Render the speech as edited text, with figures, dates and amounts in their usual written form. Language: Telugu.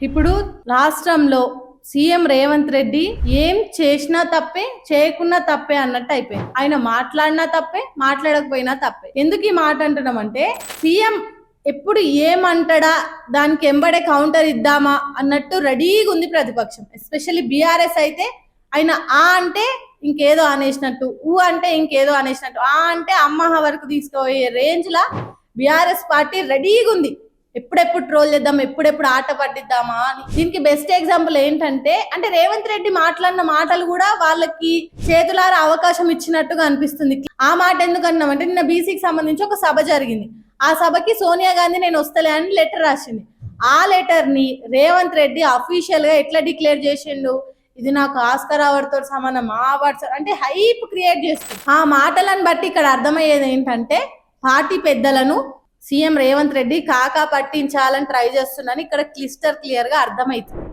ఇప్పుడు రాష్ట్రంలో సీఎం రేవంత్ రెడ్డి ఏం చేసినా తప్పే, చేయకున్నా తప్పే అన్నట్టు అయిపోయింది. ఆయన మాట్లాడినా తప్పే, మాట్లాడకపోయినా తప్పే. ఎందుకు ఈ మాట అంటున్నామంటే, సీఎం ఎప్పుడు ఏమంటాడా దానికి ఎంబడే కౌంటర్ ఇద్దామా అన్నట్టు రెడీగా ఉంది ప్రతిపక్షం. ఎస్పెషల్లీ బీఆర్ఎస్ అయితే ఆయన ఆ అంటే ఇంకేదో అనేసినట్టు, ఊ అంటే ఇంకేదో అనేసినట్టు, ఆ అంటే అమ్మహ వరకు తీసుకుపోయే రేంజ్ లా బీఆర్ఎస్ పార్టీ రెడీగా ఉంది. ఎప్పుడెప్పుడు ట్రోల్ చేద్దాం, ఎప్పుడెప్పుడు ఆట పట్టిద్దామా అని. దీనికి బెస్ట్ ఎగ్జాంపుల్ ఏంటంటే, అంటే రేవంత్ రెడ్డి మాట్లాడిన మాటలు కూడా వాళ్ళకి చేతులారా అవకాశం ఇచ్చినట్టుగా అనిపిస్తుంది. ఆ మాట ఎందుకు అన్నామంటే, నిన్న బీసీకి సంబంధించి ఒక సభ జరిగింది. ఆ సభకి సోనియా గాంధీ నేను వస్తలే అని లెటర్ రాసింది. ఆ లెటర్ ని రేవంత్ రెడ్డి అఫీషియల్ గా ఎట్లా డిక్లేర్ చేసిండు, ఇది నాకు ఆస్కార్ అవార్డ్ తో సమానం, ఆ అవార్డ్స్ అంటే హైప్ క్రియేట్ చేస్తుంది. ఆ మాటలను బట్టి ఇక్కడ అర్థమయ్యేది ఏంటంటే, పార్టీ పెద్దలను సీఎం రేవంత్ రెడ్డి కాకా పట్టించాలని ట్రై చేస్తున్నాను ఇక్కడ క్లిస్టర్ క్లియర్ గా అర్థమైతుంది.